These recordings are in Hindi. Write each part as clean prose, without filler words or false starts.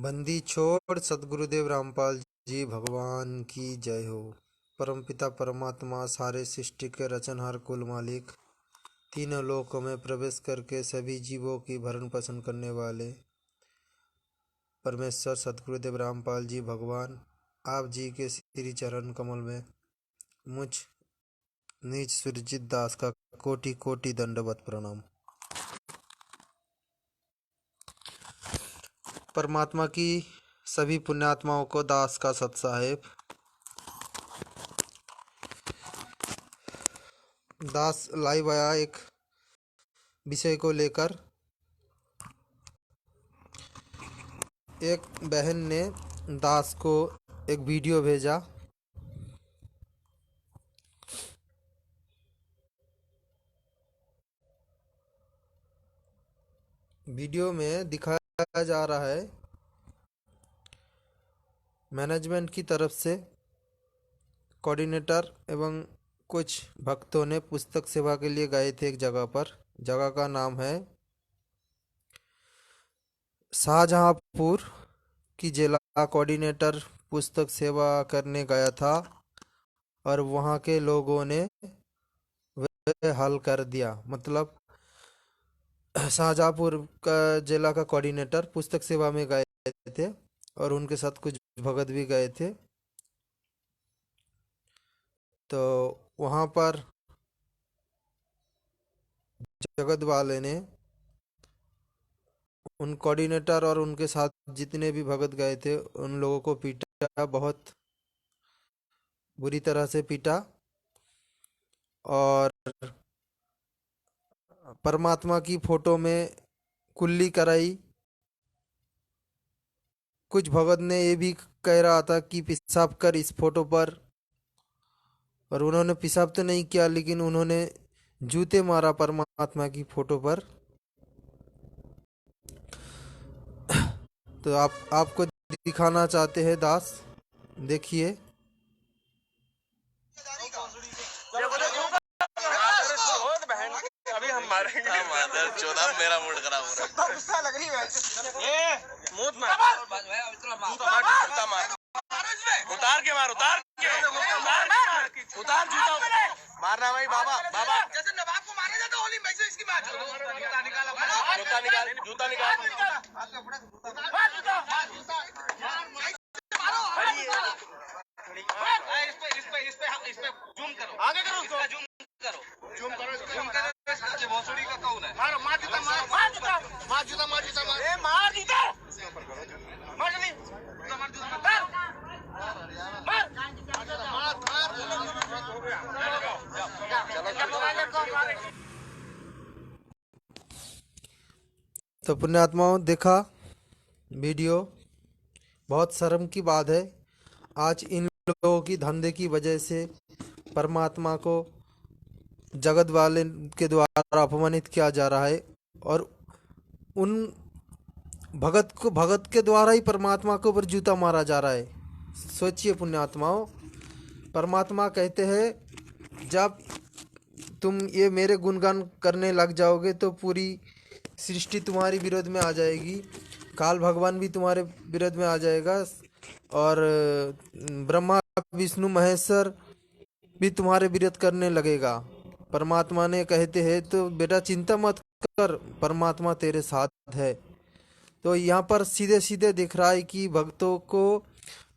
बंदी छोड़ सद्गुरुदेव रामपाल जी भगवान की जय हो। परमपिता परमात्मा सारे सृष्टि के रचनहार कुल मालिक, तीनों लोकों में प्रवेश करके सभी जीवों की भरण पोषण करने वाले परमेश्वर सद्गुरुदेव रामपाल जी भगवान, आप जी के श्री चरण कमल में मुझ नीच सुरजित दास का कोटि कोटि दंडवत प्रणाम। परमात्मा की सभी पुण्यात्माओं को दास का सत साहेब। दास लाइव आया एक विषय को लेकर। एक बहन ने दास को एक वीडियो भेजा। वीडियो में दिखाया जा रहा है मैनेजमेंट की तरफ से कोऑर्डिनेटर एवं कुछ भक्तों ने पुस्तक सेवा के लिए गए थे एक जगह पर। जगह का नाम है शाहजहांपुर की जिला। कोऑर्डिनेटर पुस्तक सेवा करने गया था और वहाँ के लोगों ने वह हल कर दिया। मतलब शाहजहांपुर का जिला का कोऑर्डिनेटर पुस्तक सेवा में गए थे और उनके साथ कुछ भगत भी गए थे। तो वहाँ पर जगत वाले ने उन कोऑर्डिनेटर और उनके साथ जितने भी भगत गए थे उन लोगों को पीटा, बहुत बुरी तरह से पीटा और परमात्मा की फोटो में कुल्ली कराई। कुछ भगत ने ये भी कह रहा था कि पेशाब कर इस फोटो पर, और उन्होंने पेशाब तो नहीं किया लेकिन उन्होंने जूते मारा परमात्मा की फोटो पर। तो आपको दिखाना चाहते हैं दास, देखिए। अभी हम मारेंगे। चौदह मेरा मूड खराब हो रहा है। गुस्सा लग रही है। ये मूड मार उतार के मार, उतार जूता मारना भाई। बाबा बाबा जैसे नवाब को मारा जाता होली में, इसकी बात। जूता निकाल इस पे जूम करो, आगे करो, जूम करो। भोसड़ी का कौन है? मार जूता तो पुण्यात्माओं, देखा वीडियो। बहुत शर्म की बात है, आज इन लोगों की धंधे की वजह से परमात्मा को जगत वाले के द्वारा अपमानित किया जा रहा है और उन भगत के द्वारा ही परमात्मा के ऊपर जूता मारा जा रहा है। सोचिए पुण्यात्माओं, परमात्मा कहते हैं जब तुम ये मेरे गुणगान करने लग जाओगे तो पूरी सृष्टि तुम्हारी विरोध में आ जाएगी। काल भगवान भी तुम्हारे विरोध में आ जाएगा और ब्रह्मा विष्णु महेश्वर भी तुम्हारे विरोध करने लगेगा। परमात्मा ने कहते हैं तो बेटा चिंता मत कर, परमात्मा तेरे साथ है। तो यहाँ पर सीधे सीधे दिख रहा है कि भक्तों को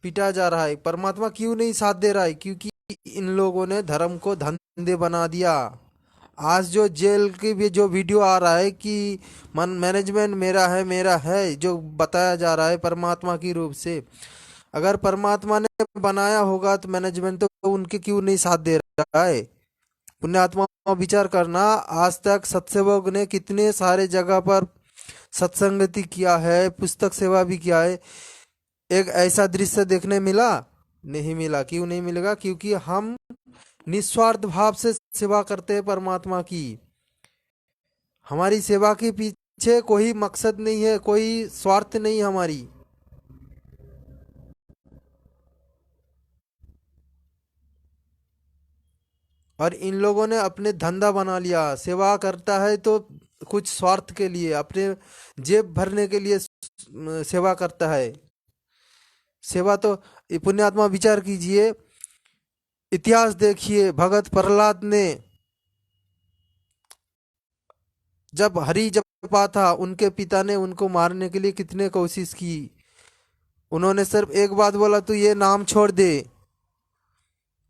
पीटा जा रहा है। परमात्मा क्यों नहीं साथ दे रहा है? क्योंकि इन लोगों ने धर्म को धंधे बना दिया। आज जो जेल की भी जो वीडियो आ रहा है कि मैनेजमेंट मेरा है जो बताया जा रहा है परमात्मा की रूप से, अगर परमात्मा ने बनाया होगा तो मैनेजमेंट तो उनके क्यों नहीं साथ दे रहा है? पुण्यात्मा विचार करना, आज तक सत्सेवक ने कितने सारे जगह पर सत्संगति किया है, पुस्तक सेवा भी किया है। एक ऐसा दृश्य देखने मिला? नहीं मिला। क्यों नहीं मिलेगा? क्योंकि हम निस्वार्थ भाव से सेवा करते हैं परमात्मा की। हमारी सेवा के पीछे कोई मकसद नहीं है, कोई स्वार्थ नहीं हमारी। और इन लोगों ने अपने धंधा बना लिया। सेवा करता है तो कुछ स्वार्थ के लिए, अपने जेब भरने के लिए सेवा करता है। सेवा तो ये पुण्यात्मा विचार कीजिए, इतिहास देखिए, भगत प्रहलाद ने जब हरि जपा था, उनके पिता ने उनको मारने के लिए कितने कोशिश की। उन्होंने सिर्फ एक बात बोला, तू ये नाम छोड़ दे,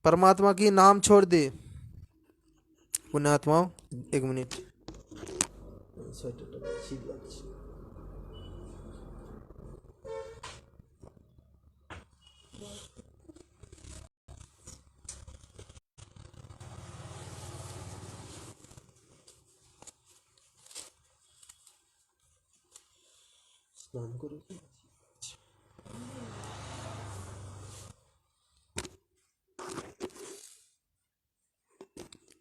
परमात्मा की नाम छोड़ दे। पुण्यात्माओं, एक मिनट।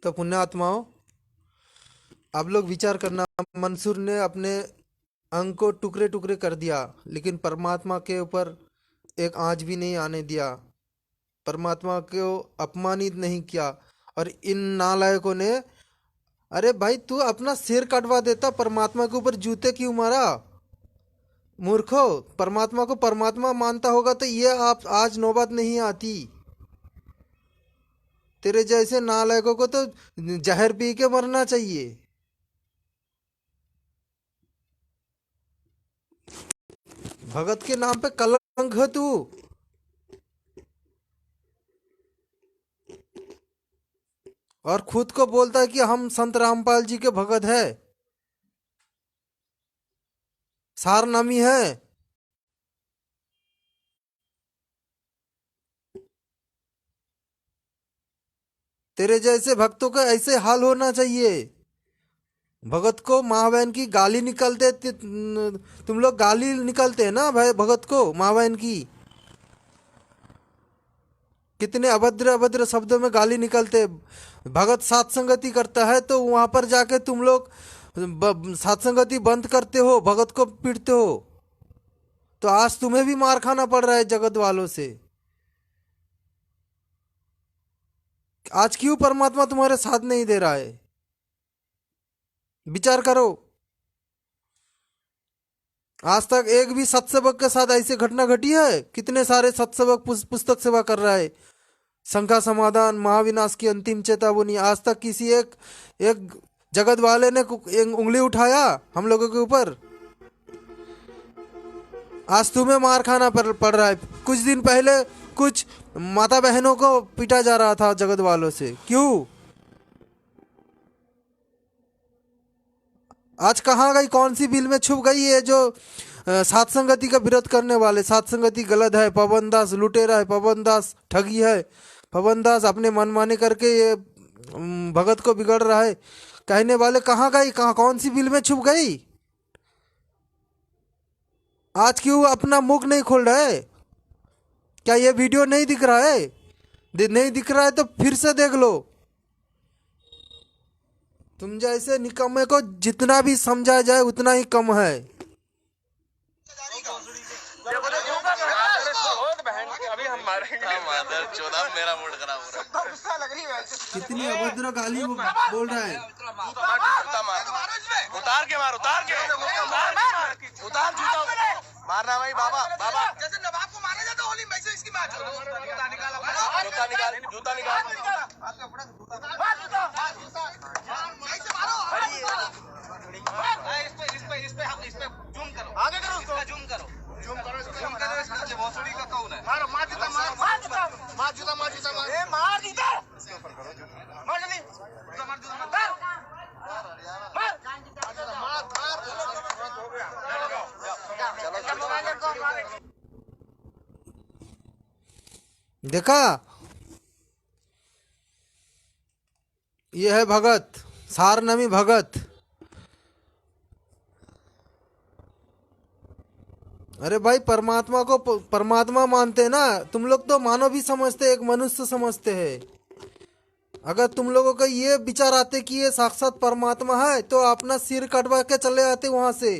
तो पुण्यात्माओं, आप लोग विचार करना, मंसूर ने अपने अंग को टुकड़े टुकड़े कर दिया, लेकिन परमात्मा के ऊपर एक आंच भी नहीं आने दिया, परमात्मा को अपमानित नहीं किया। और इन नालायकों ने, अरे भाई तू अपना सिर कटवा देता, परमात्मा के ऊपर जूते क्यों मारा? मूर्खो, परमात्मा को परमात्मा मानता होगा तो ये आप आज नौबत नहीं आती। तेरे जैसे नालायकों को तो जहर पी के मरना चाहिए। भगत के नाम पे कलंक है तू। और खुद को बोलता है कि हम संत रामपाल जी के भगत है, सारनामी है। तेरे जैसे भक्तों का ऐसे हाल होना चाहिए। भगत को माँ बहन की गाली निकलते, तुम लोग गाली निकलते हैं ना भाई, भगत को माँ बहन की कितने अभद्र अभद्र शब्दों में गाली निकलते। भगत सात्संगति करता है तो वहां पर जाके तुम लोग सात्संगति बंद करते हो, भगत को पीटते हो। तो आज तुम्हें भी मार खाना पड़ रहा है जगत वालों से। आज क्यों परमात्मा तुम्हारे साथ नहीं दे रहा है? विचार करो। आज तक एक भी सत्सेवक के साथ ऐसी घटना घटी है? कितने सारे सत्सेवक पुस्तक सेवा कर रहा है, शंका समाधान, महाविनाश की अंतिम चेतावनी। आज तक किसी एक एक जगत वाले ने एक उंगली उठाया हम लोगों के ऊपर? आज तुम्हें मार खाना पड़ रहा है। कुछ दिन पहले कुछ माता बहनों को पीटा जा रहा था जगत वालों से, क्यों? आज कहाँ गई, कौन सी बिल में छुप गई है जो सातसंगति का विरोध करने वाले? सातसंगति गलत है, पवन दास लुटेरा है, पवन दास ठगी है, पवन दास अपने मनमाने करके ये भगत को बिगड़ रहा है कहने वाले कहाँ गई? कहाँ, कौन सी बिल में छुप गई? आज क्यों अपना मुख नहीं खोल रहे? क्या ये वीडियो नहीं दिख रहा है? नहीं दिख रहा है तो फिर से देख लो। तुम जैसे निकम्मे को जितना भी समझा जाए उतना ही कम है। अभी हम मारेंगे। मेरा मूड खराब हो रहा है। गुस्सा लग रही है। कितनी अभद्र गाली वो बोल रहा है। उतार के मार, उतार के उतार जूता मारना भाई। बाबा बाबा जैसे नवाब को मारा जाता होली में, इसकी मार। जूता निकाल, जूता निकाल, जूता निकाल। इस पे जूम करो, आगे करो, उसको जूम करो, जूम करो, जूम करो। साले भोसड़ी का कौन है? मारो, मार जूता, मार जूता, मार जूता, मार जूता, मार ए मार जूता, मार जल्दी, जूता मार, जूता मार, मार मार। देखा, ये है भगत, सारनामी भगत। अरे भाई, परमात्मा को परमात्मा मानते ना तुम लोग, तो मानव भी समझते, एक मनुष्य समझते हैं। अगर तुम लोगों का ये विचार आते कि ये साक्षात परमात्मा है तो अपना सिर कटवा के चले आते वहां से।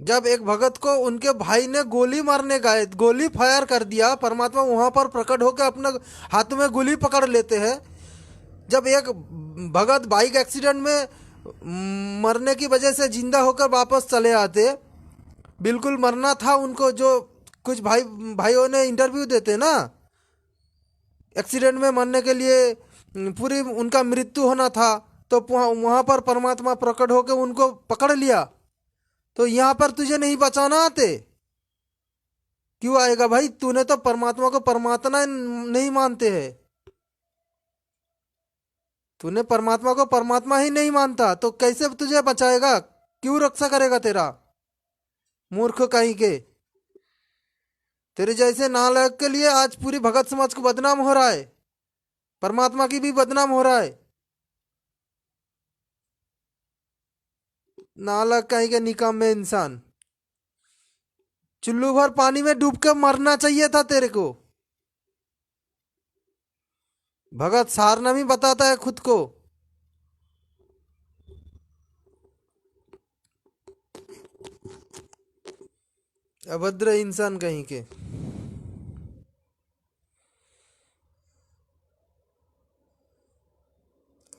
जब एक भगत को उनके भाई ने गोली मारने गए, गोली फायर कर दिया, परमात्मा वहां पर प्रकट होकर अपने हाथ में गोली पकड़ लेते हैं। जब एक भगत बाइक एक्सीडेंट में मरने की वजह से जिंदा होकर वापस चले आते, बिल्कुल मरना था उनको, जो कुछ भाइयों ने इंटरव्यू देते ना, एक्सीडेंट में मरने के लिए पूरी उनका मृत्यु होना था, तो वहां पर परमात्मा प्रकट होकर उनको पकड़ लिया। तो यहाँ पर तुझे नहीं बचाना आते, क्यों आएगा भाई? तूने तो परमात्मा को परमात्मा नहीं मानते है, तूने परमात्मा को परमात्मा ही नहीं मानता, तो कैसे तुझे बचाएगा? क्यों रक्षा करेगा तेरा? मूर्ख कहीं के। तेरे जैसे नालायक के लिए आज पूरी भगत समाज को बदनाम हो रहा है, परमात्मा की भी बदनाम हो रहा है। नालायक कहीं के, निकम्मे इंसान। चुल्लू भर पानी में डूब कर मरना चाहिए था तेरे को। भगत सारनामी बताता है खुद को। अभद्र इंसान कहीं के।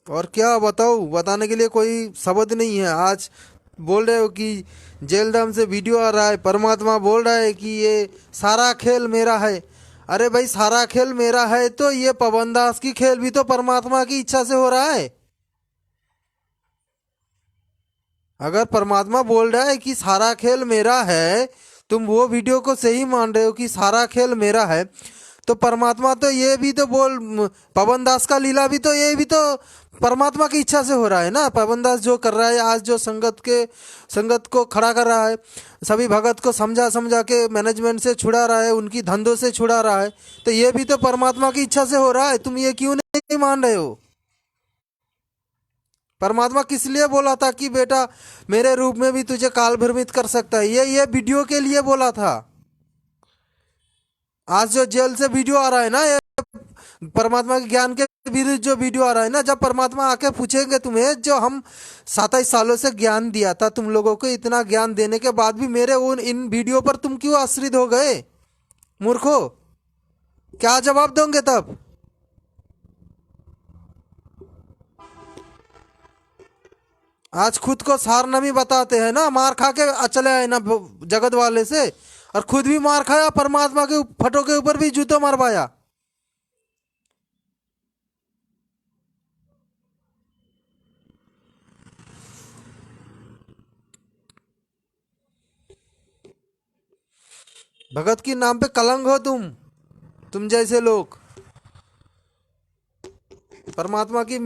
और क्या बताओ, बताने के लिए कोई शब्द नहीं है। आज बोल रहे हो कि जेलधाम से वीडियो आ रहा है, परमात्मा बोल रहा है कि ये सारा खेल मेरा है। अरे भाई, सारा खेल मेरा है तो ये पवन दास की खेल भी तो परमात्मा की इच्छा से हो रहा है। अगर परमात्मा बोल रहा है कि सारा खेल मेरा है, तुम वो वीडियो को सही मान रहे हो कि सारा खेल मेरा है, तो परमात्मा तो ये भी तो पवन दास का लीला भी तो ये भी तो परमात्मा की इच्छा से हो रहा है ना। पवन दास जो कर रहा है आज, जो संगत को खड़ा कर रहा है, सभी भगत को समझा समझा के मैनेजमेंट से छुड़ा रहा है, उनकी धंधों से छुड़ा रहा है, तो ये भी तो परमात्मा की इच्छा से हो रहा है। तुम ये क्यों नहीं मान रहे हो? परमात्मा किस लिए बोला था कि बेटा मेरे रूप में भी तुझे काल भ्रमित कर सकता है? ये वीडियो के लिए बोला था। आज जो जेल से वीडियो आ रहा है ना, ये परमात्मा के ज्ञान के विरुद्ध जो वीडियो आ रहा है ना, जब परमात्मा आके पूछेंगे तुम्हें, जो हम 27 सालों से ज्ञान दिया था तुम लोगों को, इतना ज्ञान देने के बाद भी मेरे इन वीडियो पर तुम क्यों आश्रित हो गए? मूर्खो, क्या जवाब दोगे तब? आज खुद को सारनामी बताते हैं ना, मार खा के चले आए ना जगत वाले से, और खुद भी मार खाया, परमात्मा के फटो के ऊपर भी जूतों मारवाया। भगत के नाम पे कलंक हो तुम जैसे लोग। परमात्मा की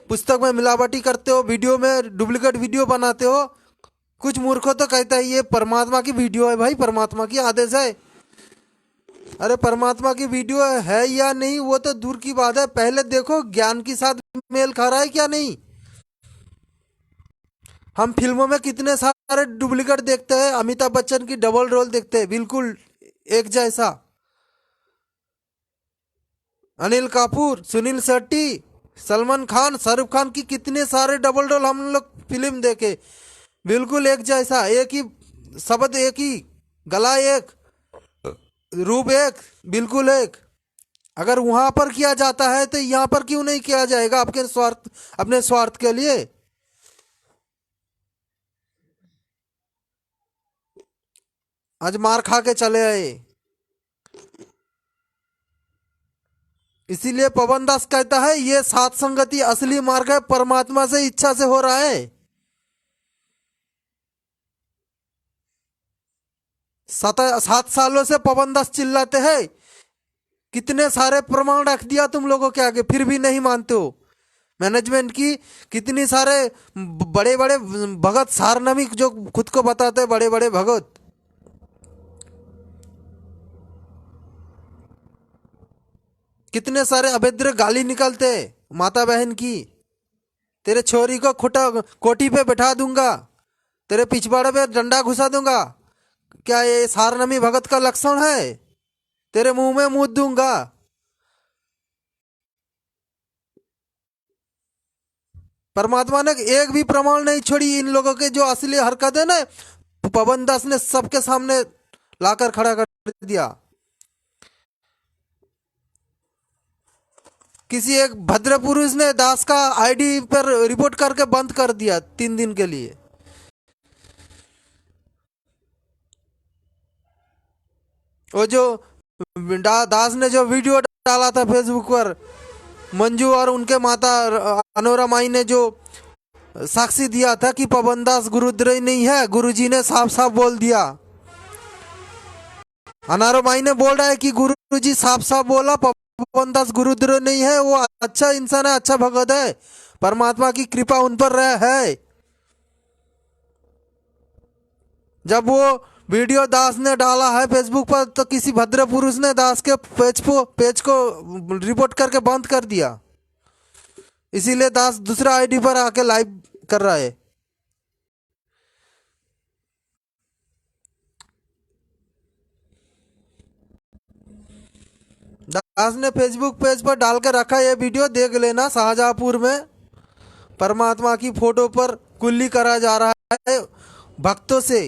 पुस्तक में मिलावटी करते हो, वीडियो में डुप्लीकेट वीडियो बनाते हो। कुछ मूर्खों तो कहता है ये परमात्मा की वीडियो है। भाई, परमात्मा की आदेश है। अरे परमात्मा की वीडियो है या नहीं वो तो दूर की बात है, पहले देखो ज्ञान के साथ मेल खा रहा है क्या नहीं। हम फिल्मों में कितने सारे डुप्लीकेट देखते हैं, अमिताभ बच्चन की डबल रोल देखते हैं, बिल्कुल एक जैसा। अनिल कपूर, सुनील शेट्टी, सलमान खान, शाहरुख खान की कितने सारे डबल रोल हम लोग फिल्म देखे, बिल्कुल एक जैसा, एक ही शब्द, एक ही गला, एक रूप, एक बिल्कुल एक। अगर वहां पर किया जाता है तो यहाँ पर क्यों नहीं किया जाएगा? अपने स्वार्थ के लिए। आज मार खा के चले आए। इसीलिए पवन दास कहता है ये सात संगति असली मार्ग है, परमात्मा से इच्छा से हो रहा है। 7 सालों से पवन दास चिल्लाते हैं, कितने सारे प्रमाण रख दिया तुम लोगों के आगे, फिर भी नहीं मानते हो। मैनेजमेंट की कितनी सारे बड़े बड़े भगत, सारनामी जो खुद को बताते हैं बड़े बड़े भगत, कितने सारे अभद्र गाली निकलते माता बहन की। तेरे छोरी को खोटा कोठी पे बैठा दूंगा, तेरे पिछवाड़े पे डंडा घुसा दूंगा। क्या ये सारनामी भगत का लक्षण है? तेरे मुंह में मूत दूंगा। परमात्मा ने एक भी प्रमाण नहीं छोड़ी इन लोगों के जो असली हरकत है ना, पवन दास ने सबके सामने लाकर खड़ा कर दिया। किसी एक भद्र पुरुष ने दास का आईडी पर रिपोर्ट करके बंद कर दिया 3 दिन के लिए। वो जो दास ने जो वीडियो डाला था फेसबुक पर, मंजू और उनके माता अनोरा माई ने जो साक्षी दिया था कि पवन दास गुरुद्रोही नहीं है, गुरुजी ने साफ साफ बोल दिया। अनोरा माई ने बोल रहा है कि गुरुजी साफ साफ बोला पवन दास गुरुद्रोही नहीं है, वो अच्छा इंसान है, अच्छा भगत है, परमात्मा की कृपा उन पर है। जब वो वीडियो दास ने डाला है फेसबुक पर तो किसी भद्र पुरुष ने दास के पेज को रिपोर्ट करके बंद कर दिया। इसीलिए दास दूसरा आईडी पर आके लाइव कर रहा है। दास ने फेसबुक पेज पर डाल कर रखा ये वीडियो, देख लेना। शाहजहांपुर में परमात्मा की फोटो पर कुल्ली करा जा रहा है भक्तों से।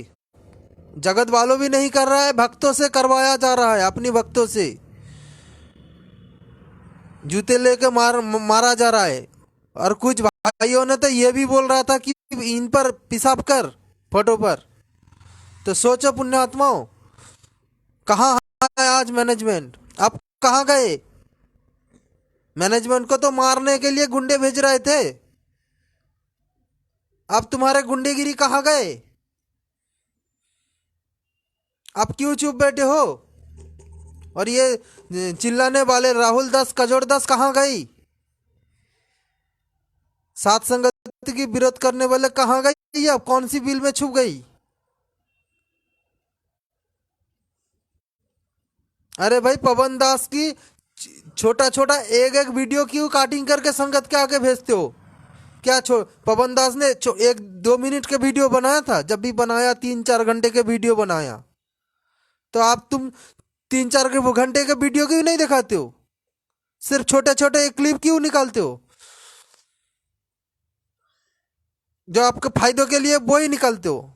जगत वालों भी नहीं कर रहा है, भक्तों से करवाया जा रहा है, अपनी भक्तों से जूते लेके मारा जा रहा है। और कुछ भाइयों ने तो ये भी बोल रहा था कि इन पर पेशाब कर फोटो पर। तो सोचो पुण्यात्माओं, कहाँ है आज मैनेजमेंट? अब कहाँ गए? मैनेजमेंट को तो मारने के लिए गुंडे भेज रहे थे, अब तुम्हारे गुंडेगिरी कहाँ गए? आप क्यों चुप बैठे हो? और ये चिल्लाने वाले राहुल दास कजोड़ दास कहाँ गई? सात संगति की विरोध करने वाले कहाँ गई? अब कौन सी बिल में छुप गई? अरे भाई, पवन दास की छोटा छोटा एक एक वीडियो क्यों काटिंग करके संगत के आगे भेजते हो? क्या पवन दास ने 1-2 मिनट के वीडियो बनाया था? जब भी बनाया 3-4 घंटे के वीडियो बनाया, तो आप तुम 3-4 घंटे के वीडियो क्यों नहीं दिखाते हो? सिर्फ छोटे छोटे क्लिप क्यों निकालते हो? जो आपके फायदों के लिए वो ही निकालते हो।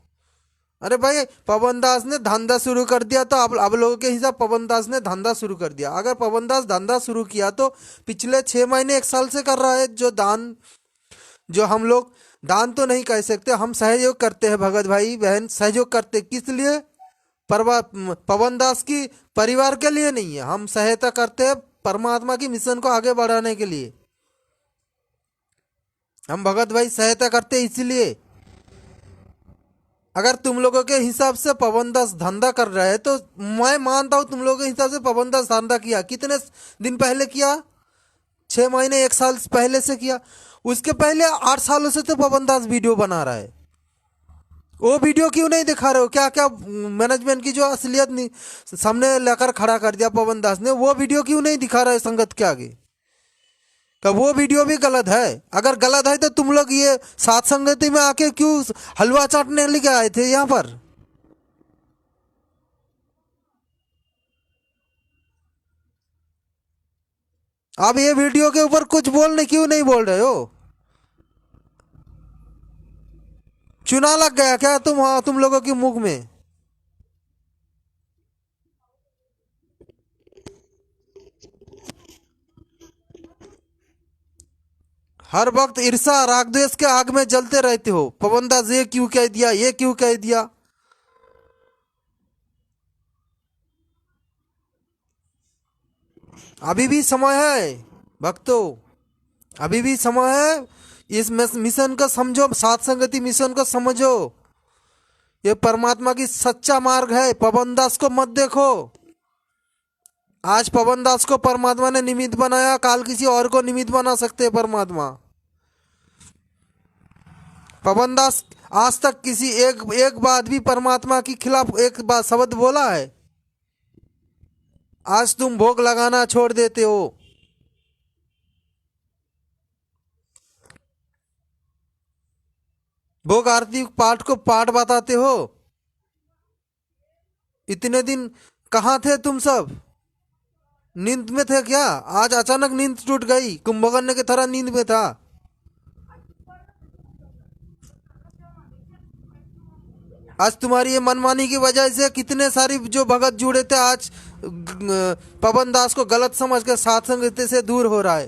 अरे भाई, पवन दास ने धंधा शुरू कर दिया तो आप लोगों के हिसाब पवन दास ने धंधा शुरू कर दिया। अगर पवन दास धंधा शुरू किया तो पिछले 6 महीने 1 साल से कर रहा है। जो हम लोग दान तो नहीं कह सकते, हम सहयोग करते हैं भगत भाई बहन, सहयोग करते किस लिए? पवन दास की परिवार के लिए नहीं है, हम सहायता करते हैं परमात्मा की मिशन को आगे बढ़ाने के लिए। हम भगत भाई सहायता करते हैं इसलिए। अगर तुम लोगों के हिसाब से पवन दास धंधा कर रहा है तो मैं मानता हूं तुम लोगों के हिसाब से पवन दास धंधा किया। कितने दिन पहले किया? 6 महीने 1 साल पहले से किया। उसके पहले 8 सालों से तो पवन दास वीडियो बना रहा है। वो वीडियो क्यों नहीं दिखा रहे हो? क्या क्या मैनेजमेंट की जो असलियत सामने लेकर खड़ा कर दिया पवन दास ने, वो वीडियो क्यों नहीं दिखा रहे संगत के आगे? तो वो वीडियो भी गलत है। अगर गलत है तो तुम लोग ये सात संगति में आके क्यों हलवा चाटने लेके आए थे यहाँ पर? आप ये वीडियो के ऊपर कुछ बोलने क्यों नहीं बोल रहे हो? चुना लग गया क्या तुम लोगों की मुख में? हर वक्त ईर्षा राग द्वेष के आग में जलते रहते हो। पवन दास ये क्यों कह दिया, ये क्यों कह दिया? अभी भी समय है भक्तों, अभी भी समय है। इस मिशन को समझो, सात संगति मिशन को समझो। ये परमात्मा की सच्चा मार्ग है। पवन दास को मत देखो। आज पवन दास को परमात्मा ने निमित्त बनाया, काल किसी और को निमित्त बना सकते हैं परमात्मा। पवन दास आज तक किसी एक बात भी परमात्मा के खिलाफ एक बात शब्द बोला है? आज तुम भोग लगाना छोड़ देते हो। भोग आरती पाठ को पाठ बताते हो। इतने दिन कहाँ थे तुम सब? नींद में थे क्या? आज अचानक नींद टूट गई, कुंभकर्ण की तरह नींद में था। आज तुम्हारी ये मनमानी की वजह से कितने सारी जो भगत जुड़े थे आज पवन दास को गलत समझ कर साथ संगति से दूर हो रहा है।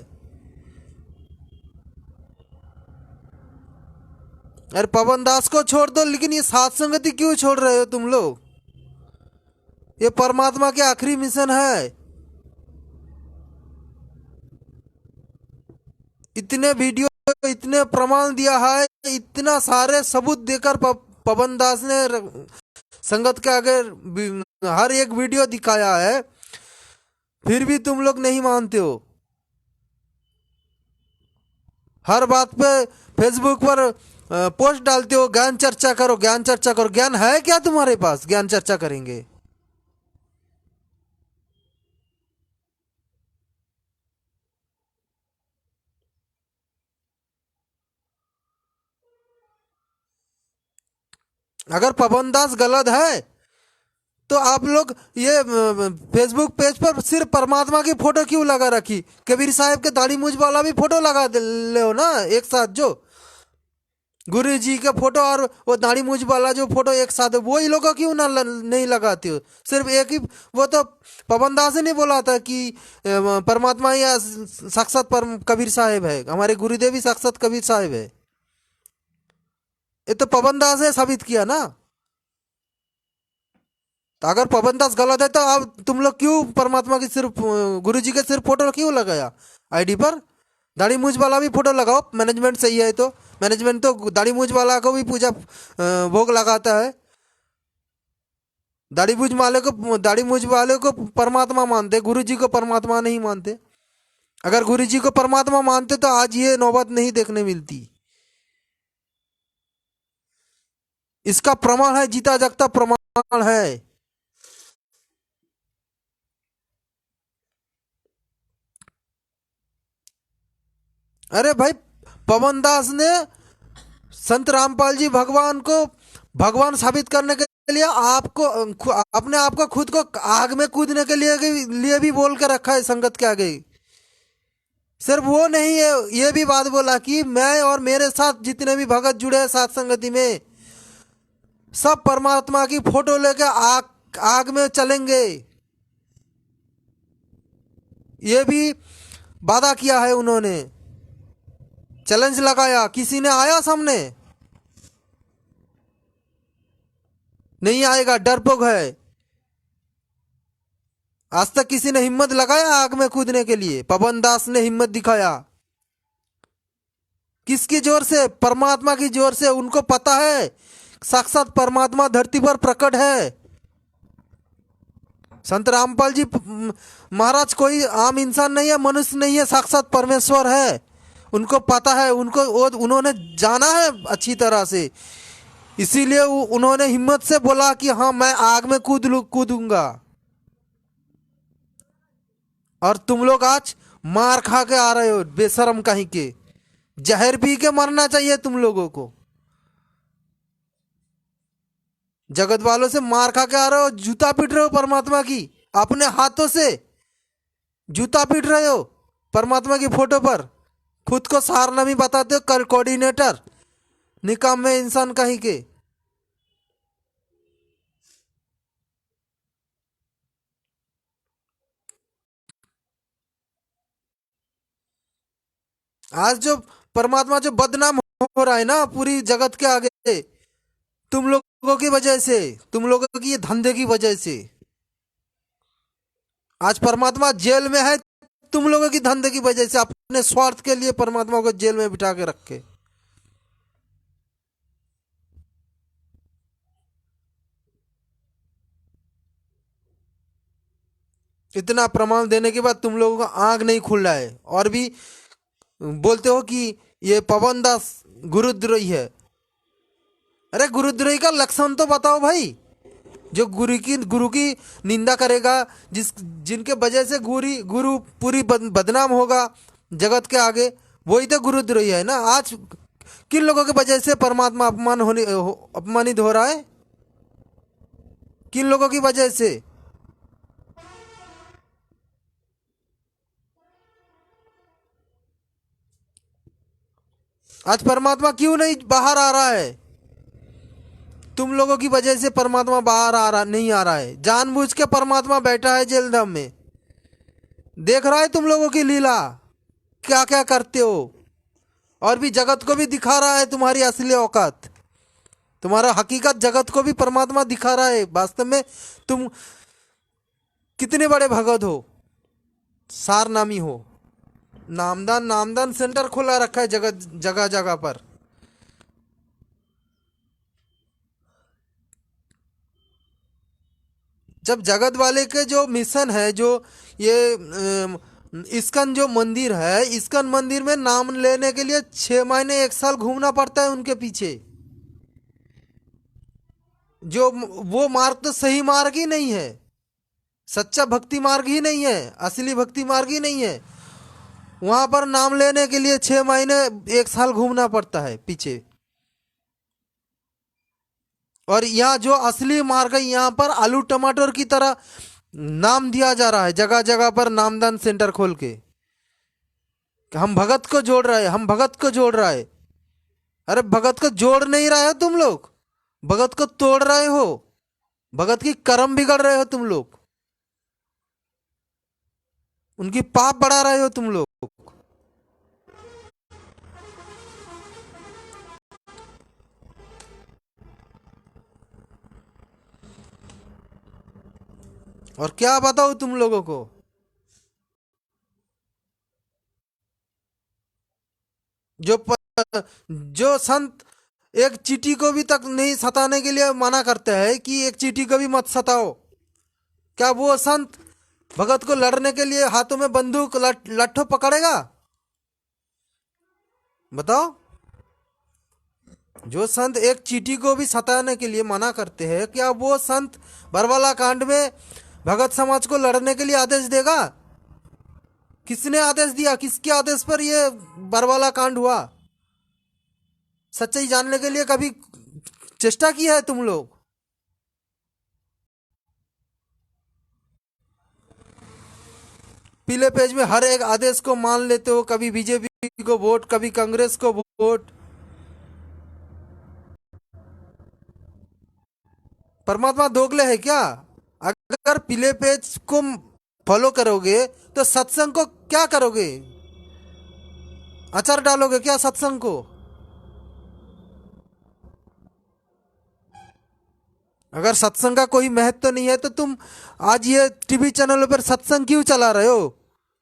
अरे पवन दास को छोड़ दो, लेकिन ये साथ संगति क्यों छोड़ रहे हो तुम लोग? ये परमात्मा के आखिरी मिशन है। इतने वीडियो, इतने प्रमाण दिया है, इतना सारे सबूत देकर पवन दास ने संगत के आगे हर एक वीडियो दिखाया है, फिर भी तुम लोग नहीं मानते हो। हर बात पे फेसबुक पर पोस्ट डालते हो, ज्ञान चर्चा करो, ज्ञान चर्चा करो। ज्ञान है क्या तुम्हारे पास? ज्ञान चर्चा करेंगे? अगर पवन दास गलत है तो आप लोग ये फेसबुक पेज पर सिर्फ परमात्मा की फोटो क्यों लगा रखी? कबीर साहब के दाढ़ी मूंछ वाला भी फोटो लगा ले हो ना एक साथ। जो गुरु जी के फोटो और वो दाढ़ी मूंछ वाला जो फोटो एक साथ है, वही लोगों क्यों ना नहीं लगाते हो? सिर्फ एक ही, वो तो पवन दास ही नहीं बोला था कि परमात्मा ही साक्षात कबीर साहब है, हमारे गुरुदेव ही साक्षात कबीर साहब है। ये तो पवन दास ने साबित किया ना। तो अगर पवन दास गलत है तो अब तुम लोग क्यों परमात्मा की सिर्फ गुरु जी के सिर्फ फोटो क्यों लगाया आईडी पर? दाढ़ी मूंछ वाला भी फोटो लगाओ, मैनेजमेंट सही है तो। मैनेजमेंट तो दाढ़ी मूंछ वाला को भी पूजा भोग लगाता है। दाढ़ी मूंछ वाले को परमात्मा मानते, गुरु जी को परमात्मा नहीं मानते। अगर गुरु जी को परमात्मा मानते तो आज ये नौबत नहीं देखने मिलती। इसका प्रमाण है, जीता जागता प्रमाण है। अरे भाई, पवन दास ने संत रामपाल जी भगवान को भगवान साबित करने के लिए आपको अपने आप को खुद को आग में कूदने के लिए भी बोल कर रखा है संगत के आगे। सिर्फ वो नहीं है, ये भी बात बोला कि मैं और मेरे साथ जितने भी भगत जुड़े हैं साथ संगति में, सब परमात्मा की फोटो लेकर आग में चलेंगे। ये भी वादा किया है उन्होंने, चैलेंज लगाया। किसी ने आया सामने? नहीं आएगा, डरपोक है। आज तक किसी ने हिम्मत लगाया आग में कूदने के लिए? पवन दास ने हिम्मत दिखाया। किसकी जोर से? परमात्मा की जोर से। उनको पता है साक्षात परमात्मा धरती पर प्रकट है। संत रामपाल जी महाराज कोई आम इंसान नहीं है, मनुष्य नहीं है, साक्षात परमेश्वर है। उनको पता है, उन्होंने जाना है अच्छी तरह से, इसीलिए उन्होंने हिम्मत से बोला कि हाँ मैं आग में कूदूंगा। और तुम लोग आज मार खा के आ रहे हो बेशरम कहीं के। जहर पी के मरना चाहिए तुम लोगों को। जगत वालों से मार खा के आ रहे हो, जूता पीट रहे हो परमात्मा की, अपने हाथों से जूता पीट रहे हो परमात्मा की फोटो पर। खुद को सारना भी बताते हो, कोऑर्डिनेटर निकाम्मे इंसान कहीं के। आज जो परमात्मा जो बदनाम हो रहा है ना पूरी जगत के आगे, तुम लोगों की वजह से, तुम लोगों की ये धंधे की वजह से। आज परमात्मा जेल में है तुम लोगों की धंधे की वजह से। अपने स्वार्थ के लिए परमात्मा को जेल में बिठा के रखे। इतना प्रमाण देने के बाद तुम लोगों का आंख नहीं खुल रहा है, और भी बोलते हो कि ये पवन दास गुरुद्रोही है। अरे गुरुद्रोही का लक्षण तो बताओ भाई। जो गुरु की निंदा करेगा, जिनके वजह से गुरु पूरी बदनाम होगा जगत के आगे, वही तो गुरुद्रोही है ना। आज किन लोगों की वजह से परमात्मा अपमानित हो रहा है? किन लोगों की वजह से? आज परमात्मा क्यों नहीं बाहर आ रहा है? तुम लोगों की वजह से परमात्मा बाहर आ रहा नहीं आ रहा है। जानबूझ के परमात्मा बैठा है जेल धाम में, देख रहा है तुम लोगों की लीला, क्या क्या करते हो। और भी जगत को भी दिखा रहा है तुम्हारी असली औकात, तुम्हारा हकीकत जगत को भी परमात्मा दिखा रहा है। वास्तव में तुम कितने बड़े भगत हो, सारनामी हो। नामदान नामदान सेंटर खोला रखा है जगह जगह जगह पर। जब जगत वाले के जो मिशन है, जो ये इस्कन जो मंदिर है, इस्कन मंदिर में नाम लेने के लिए 6 महीने 1 साल घूमना पड़ता है उनके पीछे। जो वो मार्ग तो सही मार्ग ही नहीं है, सच्चा भक्ति मार्ग ही नहीं है, असली भक्ति मार्ग ही नहीं है। वहां पर नाम लेने के लिए 6 महीने 1 साल घूमना पड़ता है पीछे। और यहाँ जो असली मार्ग है, यहाँ पर आलू टमाटर की तरह नाम दिया जा रहा है जगह जगह पर, नामदान सेंटर खोल के। हम भगत को जोड़ रहे हैं, हम भगत को जोड़ रहा है। अरे भगत को जोड़ नहीं रहे हो तुम लोग, भगत को तोड़ रहे हो, भगत की कर्म बिगड़ रहे हो तुम लोग, उनकी पाप बढ़ा रहे हो तुम लोग। और क्या बताओ तुम लोगों को, जो जो संत एक चींटी को भी तक नहीं सताने के लिए मना करते हैं कि एक चींटी को भी मत सताओ, क्या वो संत भगत को लड़ने के लिए हाथों में बंदूक लट्ठो पकड़ेगा? बताओ। जो संत एक चींटी को भी सताने के लिए मना करते हैं, क्या वो संत बरवाला कांड में भगत समाज को लड़ने के लिए आदेश देगा? किसने आदेश दिया, किसके आदेश पर यह बरवाला कांड हुआ? सच्चाई जानने के लिए कभी चेष्टा की है तुम लोग? पीले पेज में हर एक आदेश को मान लेते हो, कभी बीजेपी को वोट, कभी कांग्रेस को वोट। परमात्मा दोगले है क्या? अगर पीले पेज को फॉलो करोगे तो सत्संग को क्या करोगे? अचार डालोगे क्या सत्संग को? अगर सत्संग का कोई महत्व नहीं है तो तुम आज ये टीवी चैनलों पर सत्संग क्यों चला रहे हो?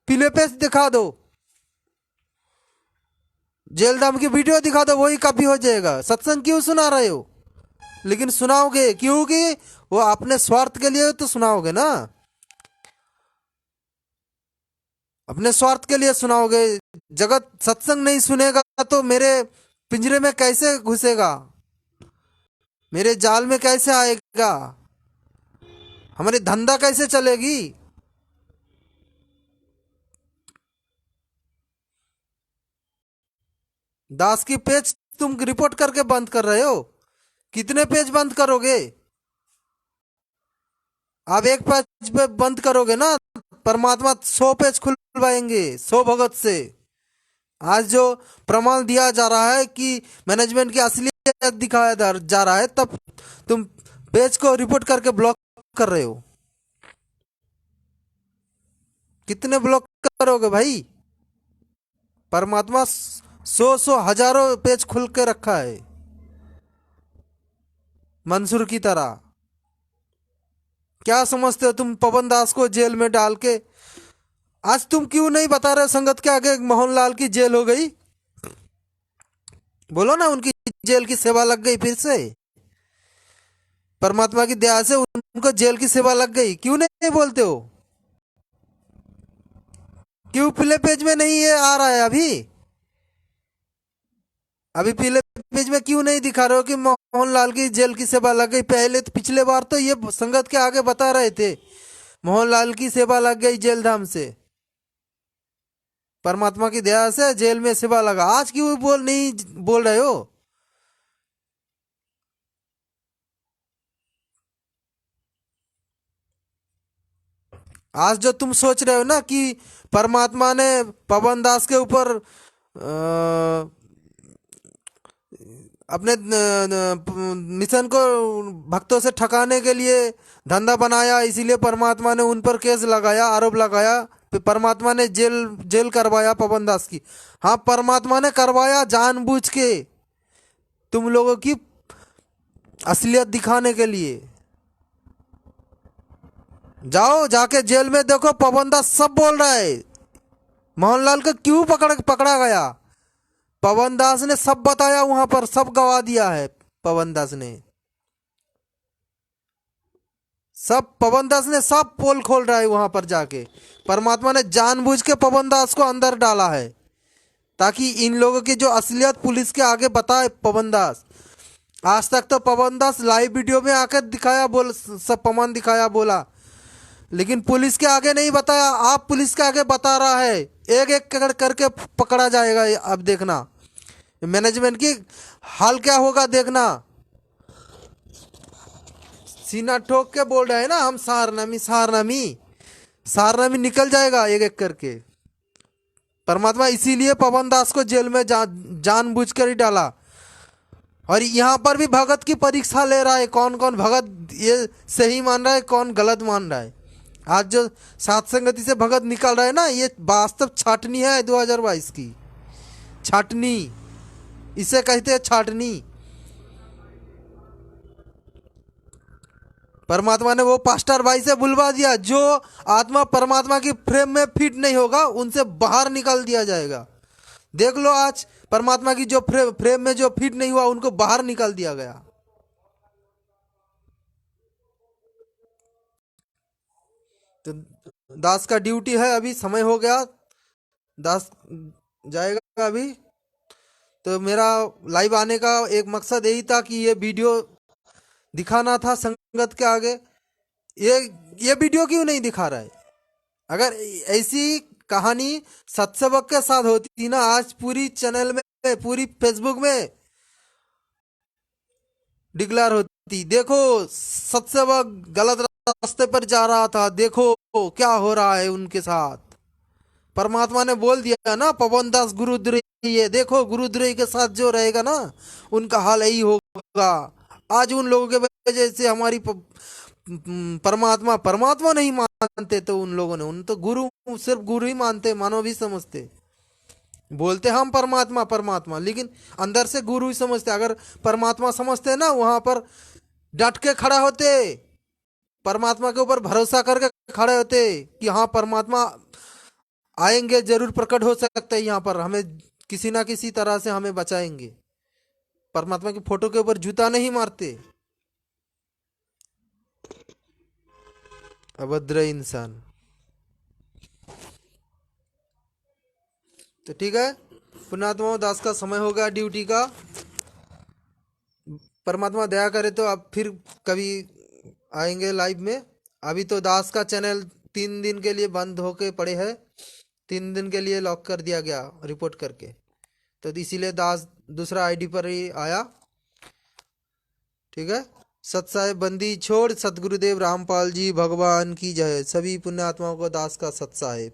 पीले पेज दिखा दो, जेलधाम की वीडियो दिखा दो, वही काफी हो जाएगा। सत्संग क्यों सुना रहे हो? लेकिन सुनाओगे क्योंकि वो अपने स्वार्थ के लिए तो सुनाओगे ना, अपने स्वार्थ के लिए सुनाओगे। जगत सत्संग नहीं सुनेगा तो मेरे पिंजरे में कैसे घुसेगा, मेरे जाल में कैसे आएगा, हमारी धंधा कैसे चलेगी? दास की पेज तुम रिपोर्ट करके बंद कर रहे हो, कितने पेज बंद करोगे? आप एक पेज पे बंद करोगे ना, परमात्मा 100 पेज खुलवाएंगे 100 भगत से। आज जो प्रमाण दिया जा रहा है कि मैनेजमेंट की असलियत दिखाया जा रहा है, तब तुम पेज को रिपोर्ट करके ब्लॉक कर रहे हो। कितने ब्लॉक करोगे भाई? परमात्मा 100 हजारों पेज खुल के रखा है मंसूर की तरह। क्या समझते हो तुम पवन दास को जेल में डाल के? आज तुम क्यों नहीं बता रहे संगत के आगे मोहनलाल की जेल हो गई? बोलो ना, उनकी जेल की सेवा लग गई फिर से, परमात्मा की दया से उनको जेल की सेवा लग गई। क्यों नहीं बोलते हो? क्यों पीले पेज में नहीं ये आ रहा है? अभी पीले पेज में क्यों नहीं दिखा रहे हो कि मोहनलाल की जेल की सेवा लग गई? पहले तो पिछले बार तो ये संगत के आगे बता रहे थे मोहनलाल की सेवा लग गई जेल धाम से, परमात्मा की दया से जेल में सेवा लगा। आज क्यों नहीं बोल रहे हो? आज जो तुम सोच रहे हो ना कि परमात्मा ने पवन दास के ऊपर अपने मिशन को भक्तों से ठकाने के लिए धंधा बनाया, इसीलिए परमात्मा ने उन पर केस लगाया, आरोप लगाया। परमात्मा ने जेल जेल करवाया पवन दास की। हाँ, परमात्मा ने करवाया जानबूझ के, तुम लोगों की असलियत दिखाने के लिए। जाओ जाके जेल में देखो, पवन दास सब बोल रहा है। मोहनलाल को क्यों पकड़ा गया? पवन दास ने सब बताया, वहां पर सब गवा दिया है पवन दास ने। पवन दास ने सब पोल खोल रहा है वहां पर जाके। परमात्मा ने जानबूझ के पवन दास को अंदर डाला है ताकि इन लोगों की जो असलियत पुलिस के आगे बताए पवन दास। आज तक तो पवन दास लाइव वीडियो में आकर दिखाया, सब प्रमाण दिखाया, बोला, लेकिन पुलिस के आगे नहीं बताया। आप पुलिस के आगे बता रहा है, एक एक करके पकड़ा जाएगा। अब देखना मैनेजमेंट की हाल क्या होगा, देखना। सीना ठोक के बोल रहे हैं ना, हम सारनामी सारनामी सारनामी, निकल जाएगा एक एक करके। परमात्मा इसीलिए पवन दास को जेल में जानबूझ कर ही डाला। और यहाँ पर भी भगत की परीक्षा ले रहा है, कौन कौन भगत ये सही मान रहा है, कौन गलत मान रहा है। आज जो सात संगति से भगत निकल रहा है ना, ये वास्तव छाटनी है 2022 की। छाटनी इसे कहते हैं, छाटनी। परमात्मा ने वो पास्टर भाई से बुलवा दिया, जो आत्मा परमात्मा की फ्रेम में फिट नहीं होगा उनसे बाहर निकाल दिया जाएगा। देख लो, आज परमात्मा की जो फ्रेम में जो फिट नहीं हुआ उनको बाहर निकाल दिया गया। तो दास का ड्यूटी है, अभी समय हो गया, दास जाएगा अभी। तो मेरा लाइव आने का एक मकसद यही था कि ये वीडियो दिखाना था संगत के आगे। ये वीडियो क्यों नहीं दिखा रहा है? अगर ऐसी कहानी सत्सवक के साथ होती ना, आज पूरी चैनल में, पूरी फेसबुक में डिक्लेयर होती, देखो सत्सवक गलत रास्ते पर जा रहा था, देखो क्या हो रहा है उनके साथ। परमात्मा ने बोल दिया ना, पवन दास गुरुद्रोही है, देखो गुरुद्रोही के साथ जो रहेगा ना उनका हाल यही होगा। आज उन लोगों के वजह से हमारी परमात्मा नहीं मानते, तो उन लोगों ने, उन तो गुरु, सिर्फ गुरु ही मानते, मानव भी समझते। बोलते हम परमात्मा परमात्मा, लेकिन अंदर से गुरु ही समझते। अगर परमात्मा समझते ना, वहां पर डट के खड़ा होते, परमात्मा के ऊपर भरोसा करके खड़े होते कि हाँ परमात्मा आएंगे, जरूर प्रकट हो सकते हैं यहाँ पर, हमें किसी ना किसी तरह से हमें बचाएंगे। परमात्मा की फोटो के ऊपर जूता नहीं मारते। अभद्र इंसान। तो ठीक है, पुण्यात्मा दास का समय हो गया ड्यूटी का। परमात्मा दया करे तो अब फिर कभी आएंगे लाइव में। अभी तो दास का चैनल 3 दिन के लिए बंद होके पड़े है, 3 दिन के लिए लॉक कर दिया गया रिपोर्ट करके। तो इसीलिए दास दूसरा आईडी पर ही आया। ठीक है, सत्साहेब बंदी छोड़, सतगुरुदेव रामपाल जी भगवान की जय। सभी पुण्यात्माओं को दास का सत्साहेब।